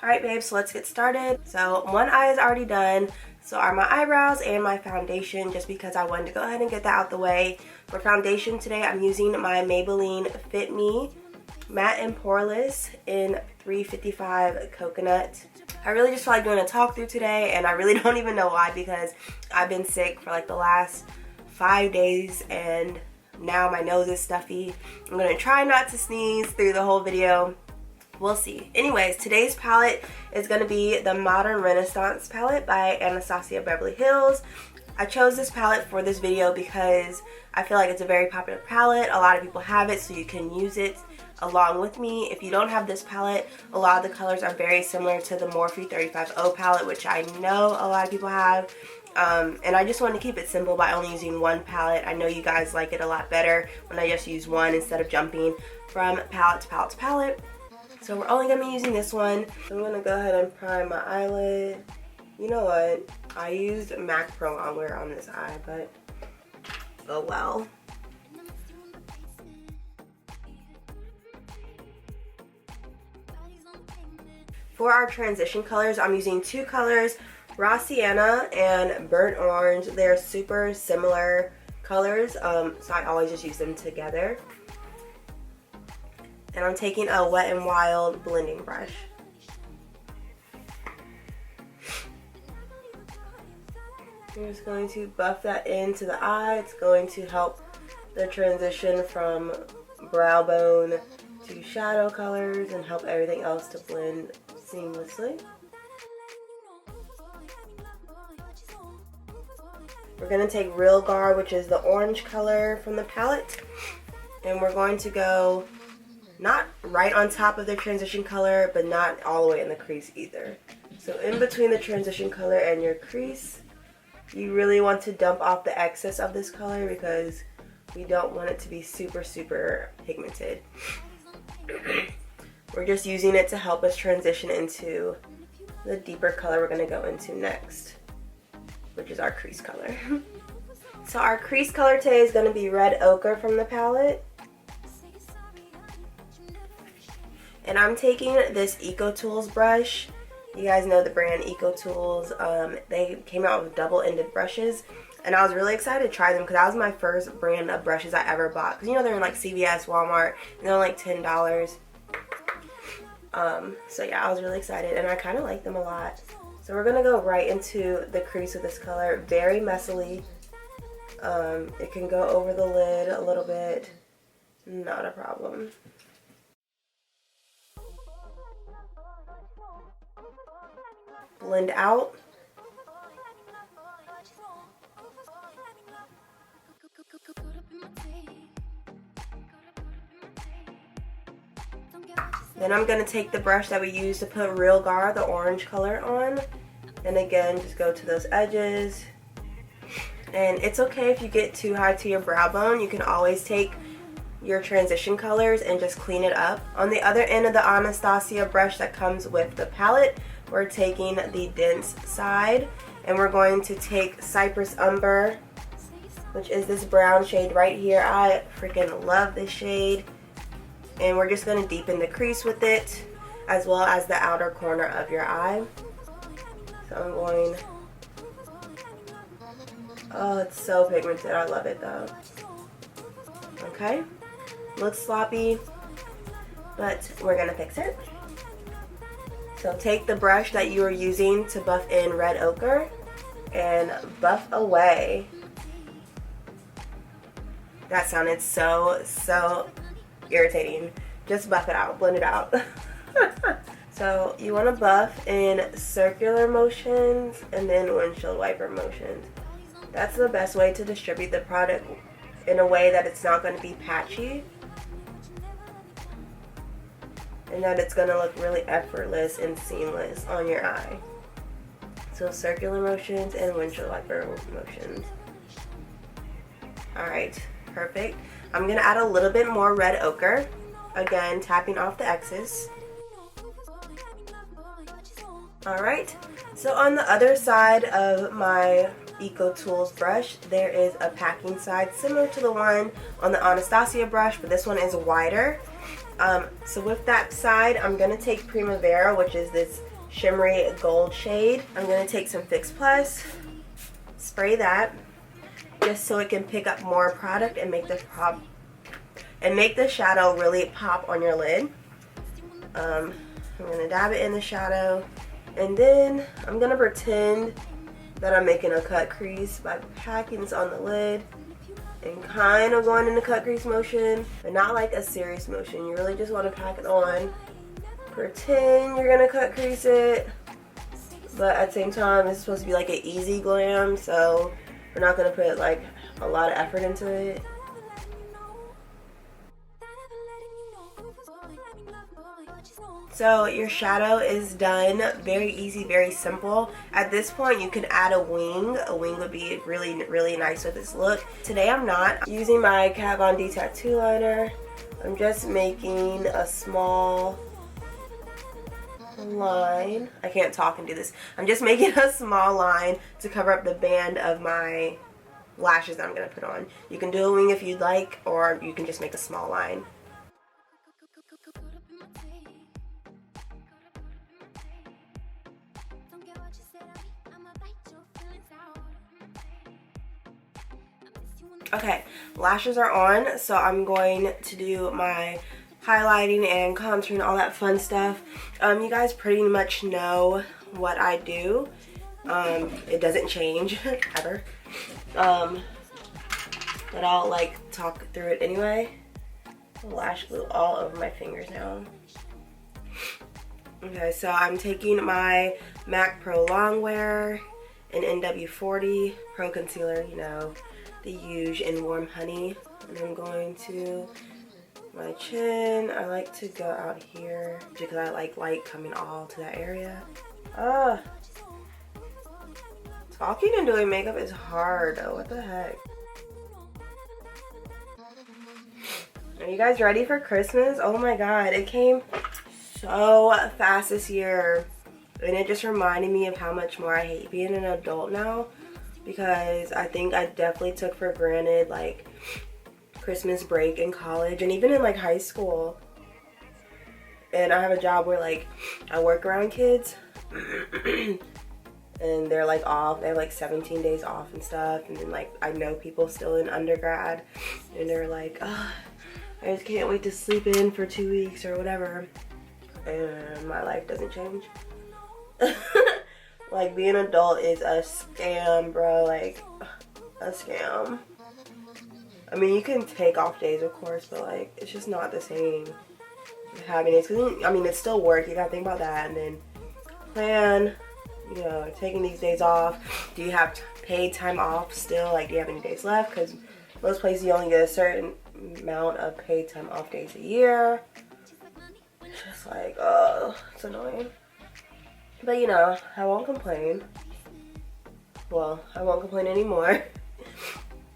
Alright babes, so let's get started. So one eye is already done. So are my eyebrows and my foundation, just because I wanted to go ahead and get that out the way. For foundation today, I'm using my Maybelline Fit Me Matte and Poreless in 355 Coconut. I really just feel like doing a talk through today, and I really don't even know why, because I've been sick for like the last 5 days and now my nose is stuffy. I'm gonna try not to sneeze through the whole video. We'll see. Anyways, today's palette is going to be the Modern Renaissance palette by Anastasia Beverly Hills. I chose this palette for this video because I feel like it's a very popular palette. A lot of people have it, so you can use it along with me. If you don't have this palette, a lot of the colors are very similar to the Morphe 350 palette, which I know a lot of people have. And I just wanted to keep it simple by only using one palette. I know you guys like it a lot better when I just use one instead of jumping from palette to palette to palette. So we're only going to be using this one. So I'm going to go ahead and prime my eyelid. You know what? I used MAC Pro Longwear on this eye, but oh well. For our transition colors, I'm using two colors, Raw Sienna and Burnt Orange. They're super similar colors, so I always just use them together. And I'm taking a Wet n Wild blending brush. I'm just going to buff that into the eye. It's going to help the transition from brow bone to shadow colors and help everything else to blend seamlessly. We're going to take Real Gar, which is the orange color from the palette, and we're going to go not right on top of the transition color, but not all the way in the crease either. So in between the transition color and your crease, you really want to dump off the excess of this color because we don't want it to be super, super pigmented. We're just using it to help us transition into the deeper color we're going to go into next, which is our crease color. So our crease color today is going to be Red Ochre from the palette. And I'm taking this EcoTools brush. You guys know the brand EcoTools. They came out with double-ended brushes, and I was really excited to try them because that was my first brand of brushes I ever bought. Because you know they're in like CVS, Walmart, and they're like $10. So yeah, I was really excited, and I kind of like them a lot. So we're gonna go right into the crease with this color, very messily. It can go over the lid a little bit, not a problem. Blend out. Then I'm going to take the brush that we used to put Real Gar, the orange color, on. And again, just go to those edges. And it's okay if you get too high to your brow bone. You can always take your transition colors and just clean it up. On the other end of the Anastasia brush that comes with the palette, we're taking the dense side, and we're going to take Cypress Umber, which is this brown shade right here. I freaking love this shade. And we're just going to deepen the crease with it, as well as the outer corner of your eye. So I'm going, oh, it's so pigmented. I love it though. Okay, looks sloppy, but we're going to fix it. So take the brush that you were using to buff in Red Ochre and buff away. That sounded so irritating. Just buff it out, blend it out. So you want to buff in circular motions and then windshield wiper motions. That's the best way to distribute the product in a way that it's not going to be patchy, and that it's going to look really effortless and seamless on your eye. So circular motions and windshield wiper motions. Alright, perfect. I'm going to add a little bit more Red Ochre. Again, tapping off the excess. Alright, so on the other side of my Eco Tools brush. There is a packing side similar to the one on the Anastasia brush, but this one is wider. So with that side, I'm going to take Primavera, which is this shimmery gold shade. I'm going to take some Fix Plus, spray that, just so it can pick up more product and make the shadow really pop on your lid. I'm going to dab it in the shadow, and then I'm going to pretend that I'm making a cut crease by packing this on the lid and kind of going in the cut crease motion, but not like a serious motion. You really just want to pack it on, pretend you're going to cut crease it, but at the same time it's supposed to be like an easy glam, so we're not going to put like a lot of effort into it. So your shadow is done. Very easy, very simple. At this point you can add a wing. A wing would be really, really nice with this look. Today I'm not using my Kat Von D tattoo liner. I'm just making a small line. I can't talk and do this. I'm just making a small line to cover up the band of my lashes that I'm going to put on. You can do a wing if you'd like, or you can just make a small line. Okay, lashes are on, so I'm going to do my highlighting and contouring, all that fun stuff. You guys pretty much know what I do. It doesn't change ever. But I'll like talk through it anyway. Lash glue all over my fingers now. Okay, so I'm taking my MAC Pro Longwear in NW40 Pro Concealer, you know, the huge in Warm Honey, and I'm going to my chin. I like to go out here because I like light coming all to that area. Talking and doing makeup is hard though. What the heck? Are you guys ready for Christmas? Oh my god, it came so fast this year, and it just reminded me of how much more I hate being an adult now, because I think I definitely took for granted like Christmas break in college and even in like high school. And I have a job where like I work around kids and they're like off. They have like 17 days off and stuff, and then like I know people still in undergrad and they're like, oh, I just can't wait to sleep in for 2 weeks or whatever, and my life doesn't change. Like being an adult is a scam, bro, like a scam. I mean, you can take off days of course, but like it's just not the same having it, cause I mean it's still work, you gotta think about that, and then plan, you know, taking these days off. Do you have paid time off still? Like, do you have any days left? Because most places you only get a certain amount of paid time off days a year. It's just like, oh, it's annoying. But you know, I won't complain. Well, I won't complain anymore.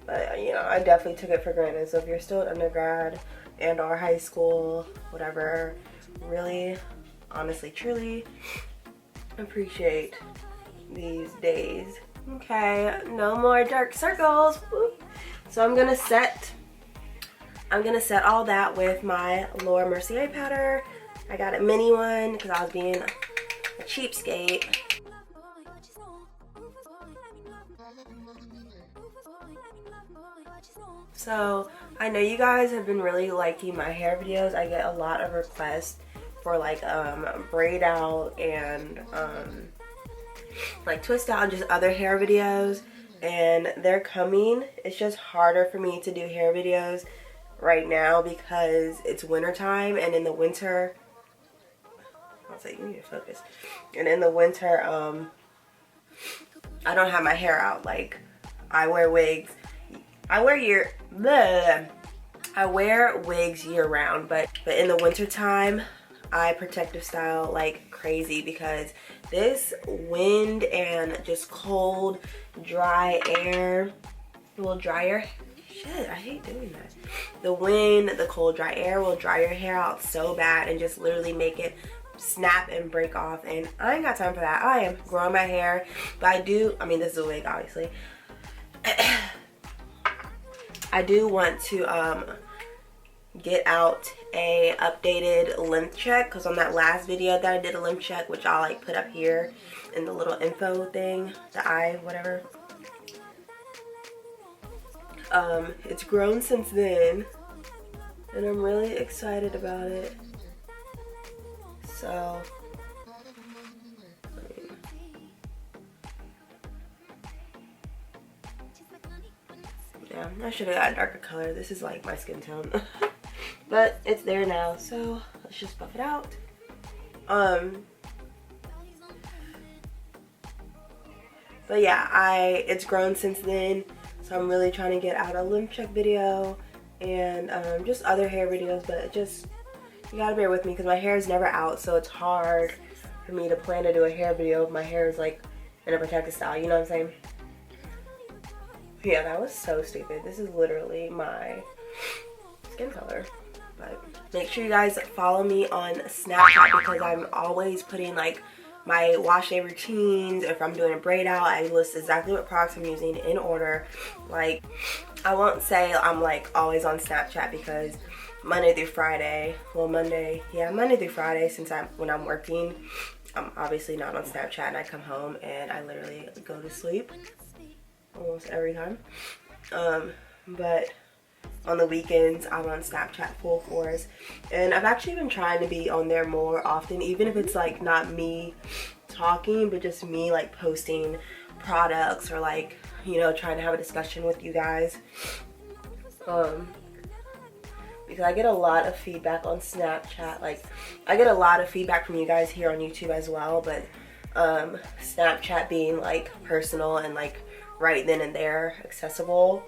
But you know, I definitely took it for granted. So if you're still in undergrad and or high school, whatever, really, honestly, truly appreciate these days. Okay, no more dark circles. Whoop. So I'm gonna set all that with my Laura Mercier powder. I got a mini one because I was being a cheapskate. So I know you guys have been really liking my hair videos. I get a lot of requests for like braid out and like twist out and just other hair videos, and they're coming. It's just harder for me to do hair videos right now because it's winter time, and in the winter, I'll say you need to focus. And in the winter, I don't have my hair out. Like, I wear wigs. I wear wigs year round, but in the winter time, I protective style like crazy because this wind and just cold, dry air will dry your, shit, I hate doing that. The wind, the cold, dry air will dry your hair out so bad and just literally make it snap and break off, and I ain't got time for that. I am growing my hair, but I mean, this is a wig, obviously. I do want to get out a updated length check, because on that last video that I did a length check, which I'll like put up here in the little info thing, the eye, whatever. It's grown since then, and I'm really excited about it. So, yeah, I should have got a darker color. This is like my skin tone. But it's there now, so let's just buff it out. But yeah, it's grown since then, so I'm really trying to get out a length check video and just other hair videos, but just, you gotta bear with me because my hair is never out, so it's hard for me to plan to do a hair video if my hair is like in a protected style, you know what I'm saying? Yeah, that was so stupid. This is literally my skin color. But make sure you guys follow me on Snapchat, because I'm always putting like my wash day routines. If I'm doing a braid out, I list exactly what products I'm using in order. Like, I won't say I'm like always on Snapchat, because Monday through Friday, well Monday through Friday, since when I'm working, I'm obviously not on Snapchat, and I come home and I literally go to sleep almost every time. But on the weekends, I'm on Snapchat full force, and I've actually been trying to be on there more often, even if it's like not me talking, but just me like posting products, or like, you know, trying to have a discussion with you guys. Because I get a lot of feedback on Snapchat. Like, I get a lot of feedback from you guys here on YouTube as well, but Snapchat being like personal and like right then and there accessible,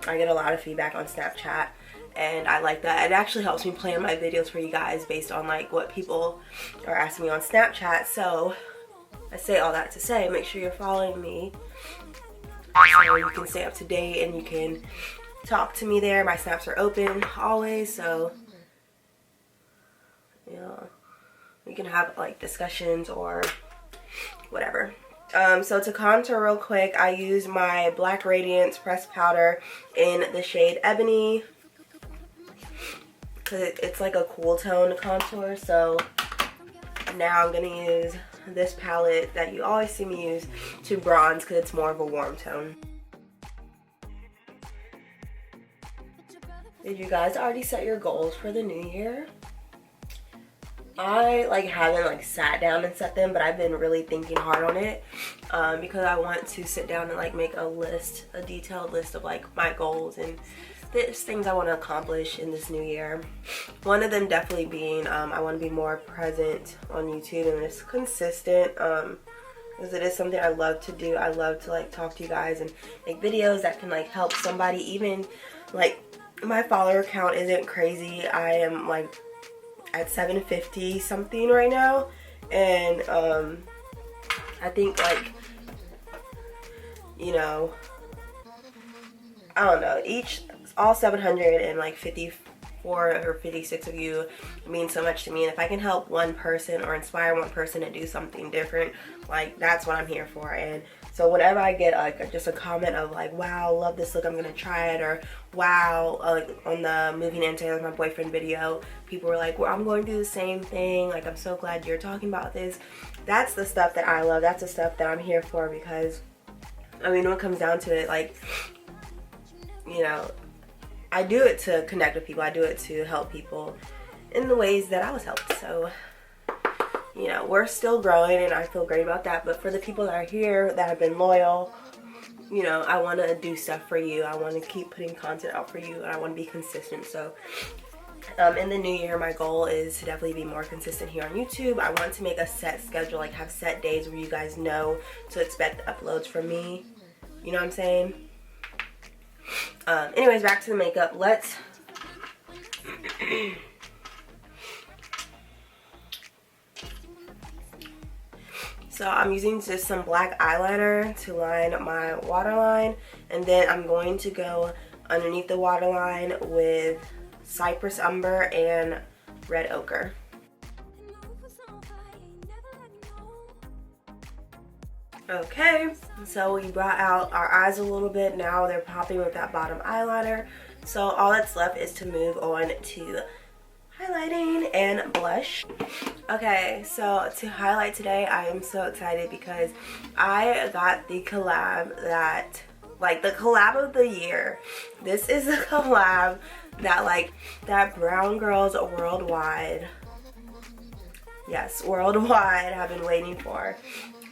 I get a lot of feedback on Snapchat, and I like that. It actually helps me plan my videos for you guys based on like what people are asking me on Snapchat. So I say all that to say, make sure you're following me so you can stay up to date and you can talk to me there. My snaps are open always, so yeah, we can have like discussions or whatever. So to contour real quick, I use my Black Radiance pressed powder in the shade Ebony, because it's like a cool tone contour. So now I'm going to use this palette that you always see me use to bronze, because it's more of a warm tone. Did you guys already set your goals for the new year? I like haven't like sat down and set them, but I've been really thinking hard on it, because I want to sit down and like make a list, a detailed list of like my goals and things I want to accomplish in this new year. One of them definitely being I want to be more present on YouTube and just consistent, because it is something I love to do. I love to like talk to you guys and make videos that can like help somebody. Even like, my follower count isn't crazy. I am like at 750 something right now, and I think like, you know, I don't know, all 754 or 56 of you mean so much to me, and if I can help one person or inspire one person to do something different, like, that's what I'm here for. And so whenever I get like just a comment of like, wow, love this look, I'm gonna try it, or wow, like on the moving in Taylor with my boyfriend video, people were like, well, I'm going to do the same thing, like, I'm so glad you're talking about this. That's the stuff that I love. That's the stuff that I'm here for, because I mean, when it comes down to it, like, you know, I do it to connect with people. I do it to help people in the ways that I was helped. So, you know, we're still growing, and I feel great about that. But for the people that are here that have been loyal, you know, I want to do stuff for you. I want to keep putting content out for you, and I want to be consistent. So in the new year, my goal is to definitely be more consistent here on YouTube. I want to make a set schedule, like have set days where you guys know to expect uploads from me. You know what I'm saying? Anyways, back to the makeup. Let's so I'm using just some black eyeliner to line my waterline, and then I'm going to go underneath the waterline with Cypress Umber and Red Ochre. Okay, so we brought out our eyes a little bit. Now they're popping with that bottom eyeliner. So all that's left is to move on to highlighting and blush. Okay, so to highlight today, I am so excited because I got the collab that, like, the collab of the year. This is the collab that, like, that brown girls worldwide, yes, worldwide, have been waiting for.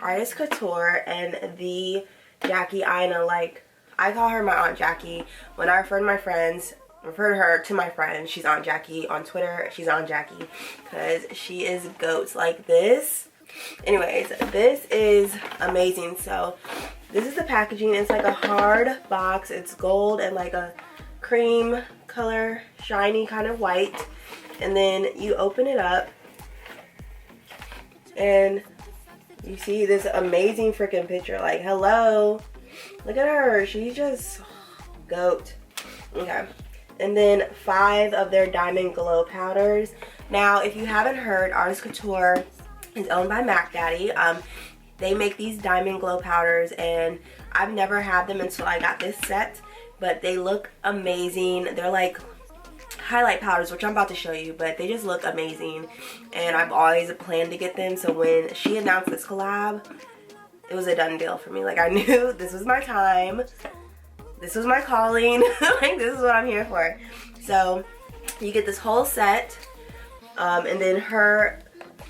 Artist Couture and the Jackie Aina. Like, I call her my Aunt Jackie. When I refer to my friends, refer her to my friends, she's Aunt Jackie. On Twitter, she's Aunt Jackie, because she is goats like this. Anyways, this is amazing. So this is the packaging. It's like a hard box. It's gold and like a cream color, shiny kind of white. And then you open it up and you see this amazing freaking picture. Like, hello, look at her, she's just goat. Okay, and then 5 of their Diamond Glow powders. Now, if you haven't heard, Artist Couture is owned by Mac Daddy. They make these Diamond Glow powders, and I've never had them until I got this set, but they look amazing. They're like highlight powders, which I'm about to show you, but they just look amazing, and I've always planned to get them. So when she announced this collab, it was a done deal for me. Like, I knew this was my time, this was my calling. Like, this is what I'm here for. So you get this whole set, and then her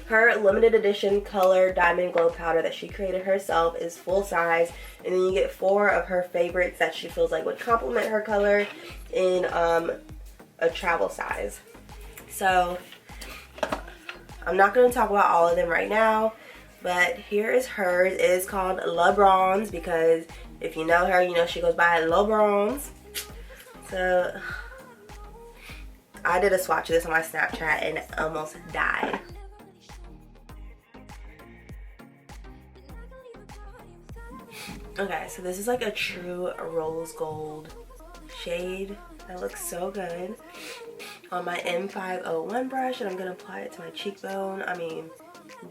limited edition color Diamond Glow powder that she created herself is full size, and then you get 4 of her favorites that she feels like would complement her color in a travel size. So I'm not going to talk about all of them right now, but here is hers. It is called Le Bronze, because if you know her, you know she goes by Le Bronze. So I did a swatch of this on my Snapchat and almost died. Okay, so this is like a true rose gold shade that looks so good on my M501 brush, and I'm gonna apply it to my cheekbone. I mean,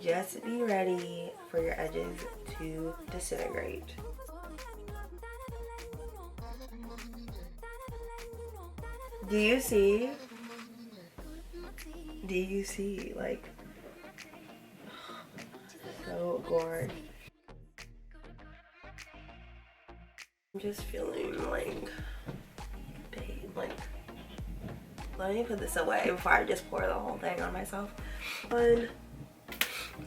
just be ready for your edges to disintegrate. Do you see? Do you see? Like, so gorgeous. I'm just feeling like, babe, like, let me put this away before I just pour the whole thing on myself. One,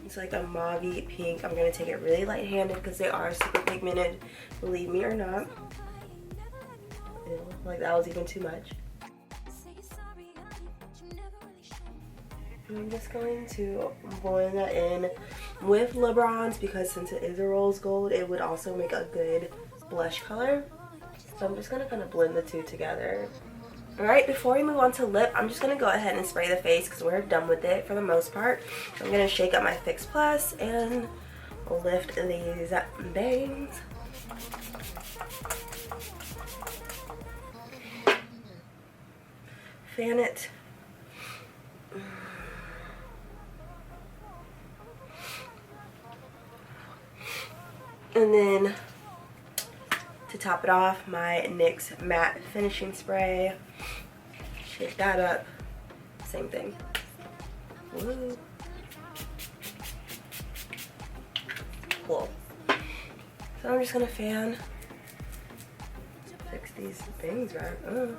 it's like a mauve-y pink. I'm gonna take it really light-handed because they are super pigmented, believe me or not. Ew, like, that was even too much. I'm just going to blend that in with Le Bronze, because since it is a rose gold, it would also make a good blush color. So I'm just gonna kind of blend the two together. Alright, before we move on to lip, I'm just gonna go ahead and spray the face because we're done with it for the most part. I'm gonna shake up my Fix Plus and lift these bangs. Fan it. And then to top it off, my NYX matte finishing spray. Shake that up. Same thing. Woo. Cool. So I'm just gonna fan. Fix these things right.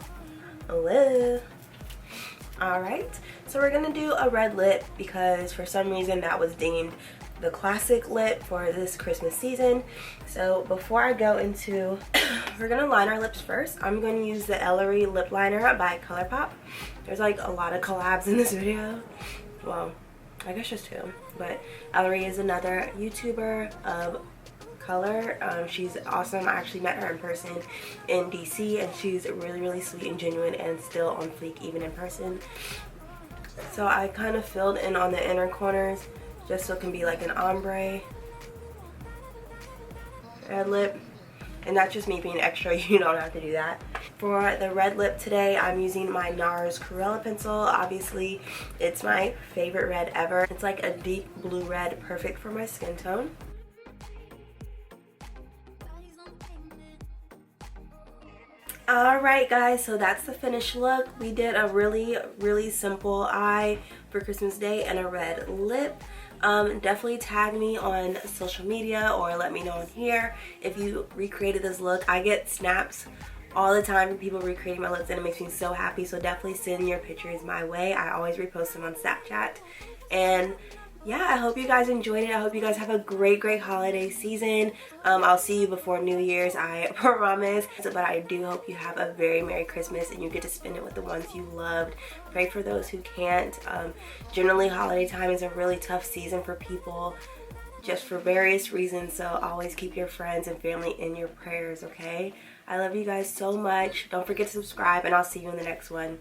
Hello. Alright, so we're gonna do a red lip because for some reason that was deemed the classic lip for this Christmas season. So before I go into, we're gonna line our lips first. I'm going to use the Ellery lip liner by Colourpop. There's like a lot of collabs in this video. Well, I guess just 2, but Ellery is another YouTuber of color. She's awesome. I actually met her in person in DC, and she's really sweet and genuine and still on fleek even in person. So I kind of filled in on the inner corners just so it can be like an ombre red lip, and that's just me being extra. You don't have to do that. For the red lip today, I'm using my NARS Corella pencil. Obviously, it's my favorite red ever. It's like a deep blue red, perfect for my skin tone. Alright guys, so that's the finished look. We did a really simple eye for Christmas Day and a red lip. Definitely tag me on social media or let me know in here if you recreated this look. I get snaps all the time from people recreating my looks and it makes me so happy, so definitely send your pictures my way. I always repost them on Snapchat. And yeah, I hope you guys enjoyed it. I hope you guys have a great holiday season. I'll see you before New Year's, I promise. But I do hope you have a very Merry Christmas and you get to spend it with the ones you loved. Pray for those who can't. Generally, holiday time is a really tough season for people just for various reasons. So always keep your friends and family in your prayers, okay? I love you guys so much. Don't forget to subscribe and I'll see you in the next one.